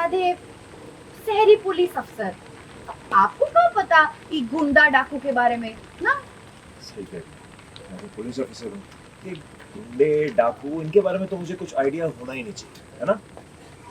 साधे शहरी पुलिस अफसर। आपको क्या पता ये गुंडा डाकू के बारे में ना? सही कह रही है। मैं तो पुलिस ऑफिसर हूँ। ये गुंडे डाकू इनके बारे में तो मुझे कुछ आइडिया होना ही नहीं चाहिए, है ना?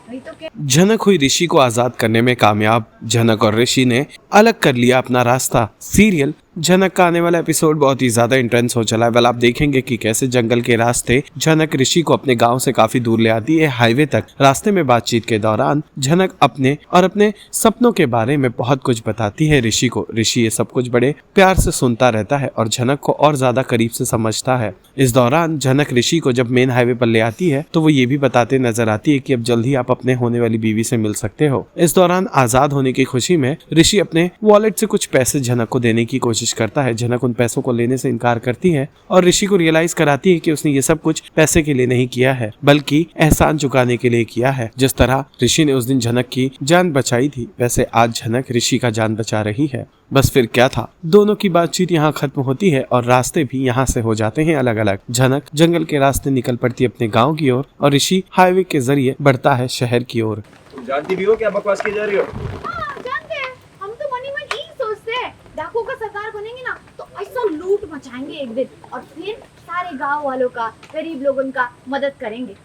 वही तो कह। झनक हुई ऋषि को आजाद करने में कामयाब। झनक और ऋषि ने अलग कर लिया अपना रास्ता। सीरियल झनक का आने वाला एपिसोड बहुत ही ज्यादा इंटेंस हो चला है। वेल, आप देखेंगे कि कैसे जंगल के रास्ते झनक ऋषि को अपने गांव से काफी दूर ले आती है, हाईवे तक। रास्ते में बातचीत के दौरान झनक अपने सपनों के बारे में बहुत कुछ बताती है ऋषि को। ऋषि ये सब कुछ बड़े प्यार से सुनता रहता है और झनक को और ज्यादा करीब से समझता है। इस दौरान झनक ऋषि को जब मेन हाईवे पर ले आती है तो वो ये भी बताते नजर आती है कि अब जल्द ही आप अपने होने वाली बीवी से मिल सकते हो। इस दौरान आजाद होने की खुशी में ऋषि अपने वॉलेट से कुछ पैसे झनक को देने की कोशिश करता है। झनक उन पैसों को लेने से इनकार करती है और ऋषि को रियलाइज कराती है कि उसने ये सब कुछ पैसे के लिए नहीं किया है, बल्कि एहसान चुकाने के लिए किया है। जिस तरह ऋषि ने उस दिन झनक की जान बचाई थी, वैसे आज झनक ऋषि का जान बचा रही है। बस फिर क्या था, दोनों की बातचीत यहाँ खत्म होती है और रास्ते भी यहाँ से हो जाते हैं अलग अलग। झनक जंगल के रास्ते निकल पड़ती है अपने गाँव की ओर और ऋषि हाईवे के जरिए बढ़ता है शहर की ओर। तुम जानती भी हो क्या बकवास की जा रही हो? हाँ, जानते हैं। हम तो मन ही मन यही सोचते हैं, डाकू का सरदार बनेंगे ना तो ऐसा लूट मचाएंगे एक दिन और फिर सारे गांव वालों का, गरीब लोगों का मदद करेंगे।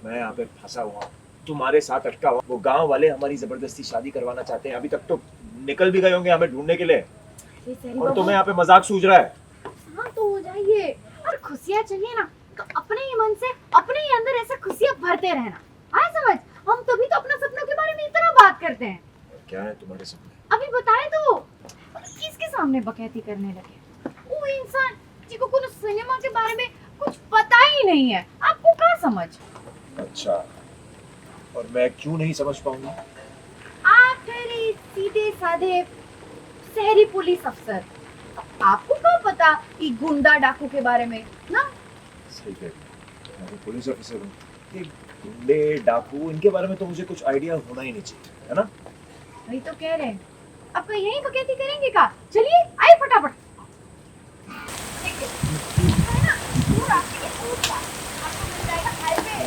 मैं यहाँ पे फंसा हुआ हूँ, तुम्हारे साथ अटका हुआ। वो गांव वाले हमारी जबरदस्ती शादी करवाना चाहते हैं। अभी तक तो निकल भी गए होंगे हमें ढूंढने के लिए, और तुम्हें यहाँ पे मजाक सूझ रहा है। हाँ तो हो जाइए और खुशियाँ चाहिए ना तो अपने ही मन से अपने ही अंदर ऐसे खुशियाँ भरते रहना। आए समझ? हम तभी तो अपना सपनों के बारे में इतना बात करते हैं। क्या है तुम्हारे सपने? अभी बताए तो किसके सामने बकैती करने लगे? वो इंसान जिसको कुछ सिनेमा के बारे में कुछ पता ही नहीं है। आपको क्या समझ? अच्छा, और मैं क्यों नहीं समझ पाऊंगा? आप ठहरे सीधे साधे शहरी पुलिस अफसर। आपको क्या पता ये गुंडा डाकू के बारे में ना? सही कह रही है। मैं तो पुलिस ऑफिसर हूँ। ये गुंडे डाकू इनके बारे में तो मुझे कुछ आइडिया होना ही नहीं चाहिए, है ना? वही तो कह रहे हैं। अब कोई यही बकैती करेंगे का? चलिए आए फटाफट। है ना? दूर आके दूर का आपको मिल जाएगा हाईवे।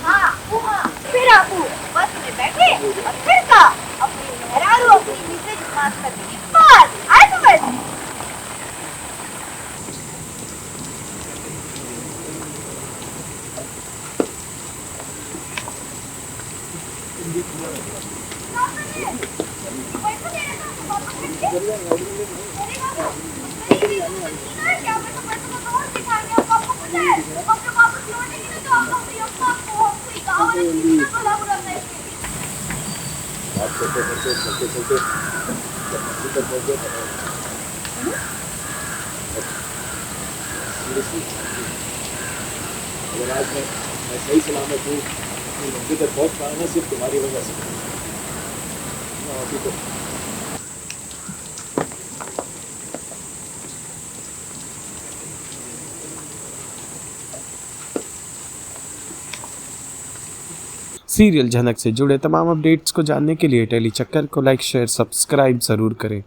हाँ वहाँ फिर आप बस में बैठे और फिर का अपनी मेहरारू अपनी मिसेज बात करने के बाद आए तो बस। बात करते करते चलते चलते मंदिर तक पहुंच गए। सीरियसली, अगर आज मैं सही सलामत हूँ, मंदिर तक पहुंच पाया ना सिर्फ तुम्हारी वजह से। अभी तो सीरियल झनक से जुड़े तमाम अपडेट्स को जानने के लिए टेली चक्कर को लाइक, शेयर, सब्सक्राइब जरूर करें।